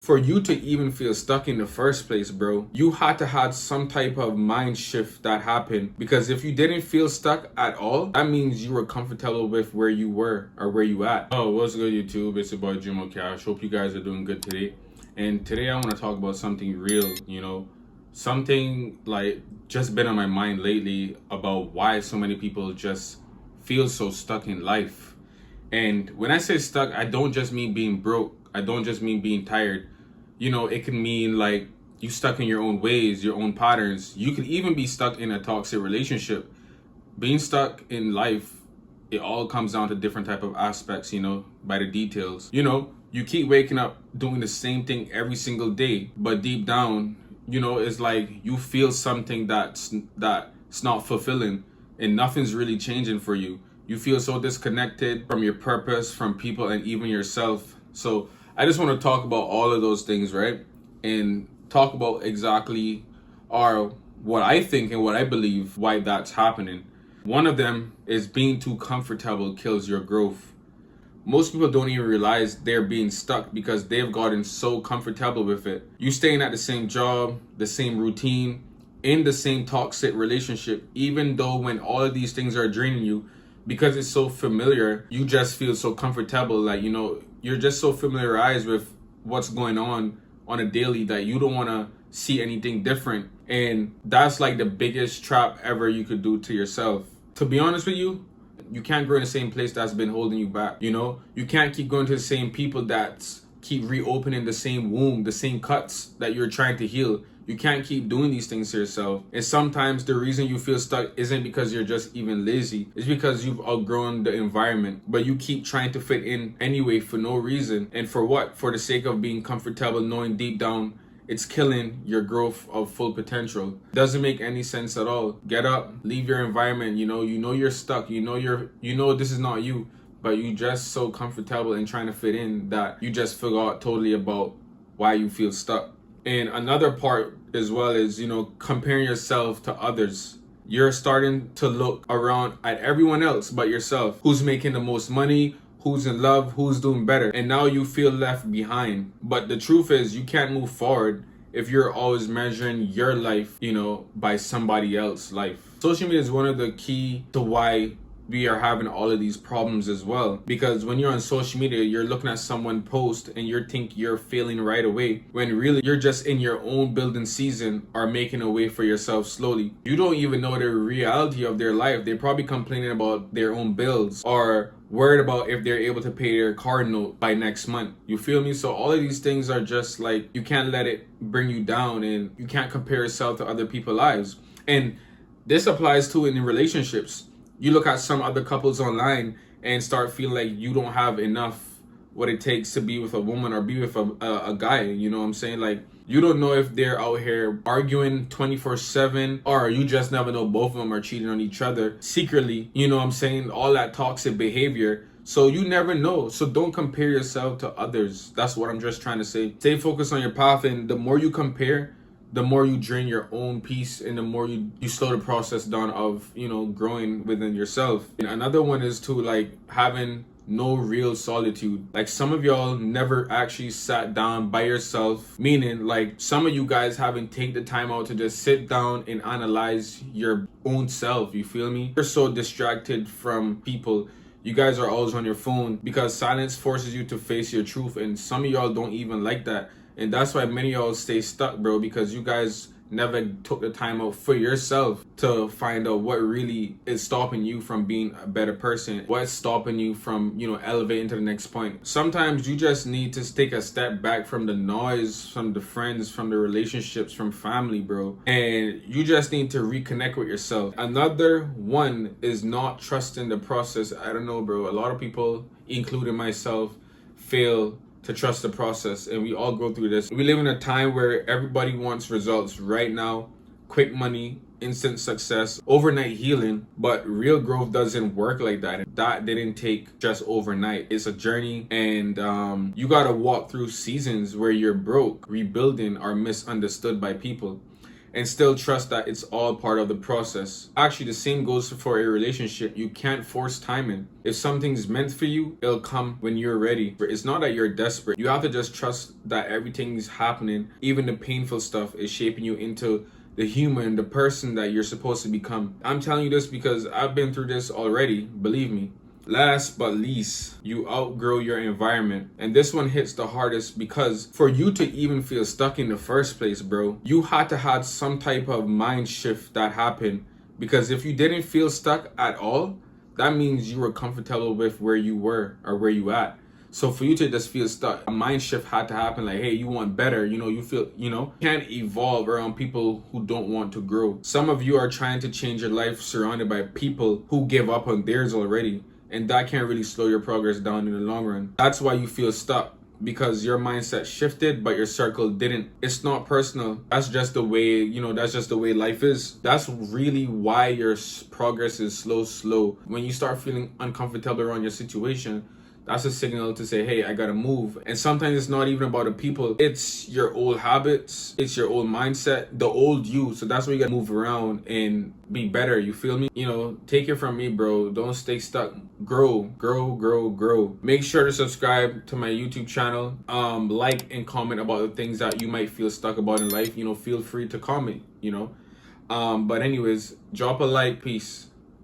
For you to even feel stuck in the first place, bro, you had to have some type of mind shift that happened. Because if you didn't feel stuck at all, that means you were comfortable with where you were or where you at. Oh, what's good, YouTube? It's your boy Jimo Cash. Hope you guys are doing good today. And today I want to talk about something real, something like just been on my mind lately about why so many people just feel so stuck in life. And when I say stuck, I don't just mean being broke. I don't just mean being tired. It can mean like you stuck in your own ways, your own patterns. You could even be stuck in a toxic relationship. Being stuck in life, it all comes down to different type of aspects, by the details. You keep waking up doing the same thing every single day, but deep down, it's like you feel something that's not fulfilling and nothing's really changing for you. You feel so disconnected from your purpose, from people, and even yourself. So I just want to talk about all of those things, right? And talk about exactly what I think and what I believe why that's happening. One of them is being too comfortable kills your growth. Most people don't even realize they're being stuck because they've gotten so comfortable with it. You staying at the same job, the same routine, in the same toxic relationship, even though when all of these things are draining you, because it's so familiar, you just feel so comfortable. Like, you're just so familiarized with what's going on a daily that you don't want to see anything different. And that's like the biggest trap ever you could do to yourself. To be honest with you, you can't grow in the same place that's been holding you back. You can't keep going to the same people that keep reopening the same wound, the same cuts that you're trying to heal. You can't keep doing these things to yourself. And sometimes the reason you feel stuck isn't because you're just even lazy. It's because you've outgrown the environment, but you keep trying to fit in anyway for no reason. And for what? For the sake of being comfortable, knowing deep down it's killing your growth of full potential. Doesn't make any sense at all. Get up, leave your environment. You know you're stuck. You know this is not you, but you just so comfortable in trying to fit in that you just forgot totally about why you feel stuck. And another part as well is, comparing yourself to others. You're starting to look around at everyone else but yourself. Who's making the most money? Who's in love? Who's doing better? And now you feel left behind. But the truth is, you can't move forward if you're always measuring your life, by somebody else's life. Social media is one of the key to why we are having all of these problems as well, because when you're on social media, you're looking at someone post and you think you're failing right away, when really you're just in your own building season or making a way for yourself slowly. You don't even know the reality of their life. They're probably complaining about their own bills or worried about if they're able to pay their car note by next month. You feel me? So all of these things are just like, you can't let it bring you down, and you can't compare yourself to other people's lives. And this applies to in relationships. You look at some other couples online and start feeling like you don't have enough what it takes to be with a woman or be with a guy. You know what I'm saying? Like, you don't know if they're out here arguing 24/7, or you just never know both of them are cheating on each other secretly. You know what I'm saying? All that toxic behavior. So you never know. So don't compare yourself to others. That's what I'm just trying to say. Stay focused on your path, and the more you compare, the more you drain your own peace, and the more you slow the process down of, growing within yourself. And another one is to like having no real solitude. Like, some of y'all never actually sat down by yourself, meaning like some of you guys haven't taken the time out to just sit down and analyze your own self. You feel me? You're so distracted from people. You guys are always on your phone because silence forces you to face your truth, and some of y'all don't even like that. And that's why many of y'all stay stuck, bro, because you guys never took the time out for yourself to find out what really is stopping you from being a better person. What's stopping you from, elevating to the next point. Sometimes you just need to take a step back from the noise, from the friends, from the relationships, from family, bro. And you just need to reconnect with yourself. Another one is not trusting the process. I don't know, bro. A lot of people, including myself, fail to trust the process, and we all go through this. We live in a time where everybody wants results right now, quick money, instant success, overnight healing, but real growth doesn't work like that. That didn't take just overnight. It's a journey, and you gotta walk through seasons where you're broke, rebuilding, or misunderstood by people. and still trust that it's all part of the process. Actually, the same goes for a relationship. You can't force timing. If something's meant for you, it'll come when you're ready. It's not that you're desperate. You have to just trust that everything's happening, even the painful stuff is shaping you into the human, the person that you're supposed to become. I'm telling you this because I've been through this already, believe me. Last but least, you outgrow your environment. And this one hits the hardest because for you to even feel stuck in the first place, bro, you had to have some type of mind shift that happened. Because if you didn't feel stuck at all, that means you were comfortable with where you were or where you at. So for you to just feel stuck, a mind shift had to happen. Like, hey, you want better, you feel, can't evolve around people who don't want to grow. Some of you are trying to change your life surrounded by people who give up on theirs already. And that can really slow your progress down in the long run. That's why you feel stuck, because your mindset shifted, but your circle didn't. It's not personal. That's just the way, that's just the way life is. That's really why your progress is slow. When you start feeling uncomfortable around your situation, that's a signal to say, hey, I gotta move. And sometimes it's not even about the people. It's your old habits. It's your old mindset, the old you. So that's why you gotta move around and be better. You feel me? Take it from me, bro. Don't stay stuck. Grow. Make sure to subscribe to my YouTube channel. Like and comment about the things that you might feel stuck about in life. Feel free to comment, But anyways, drop a like. Peace.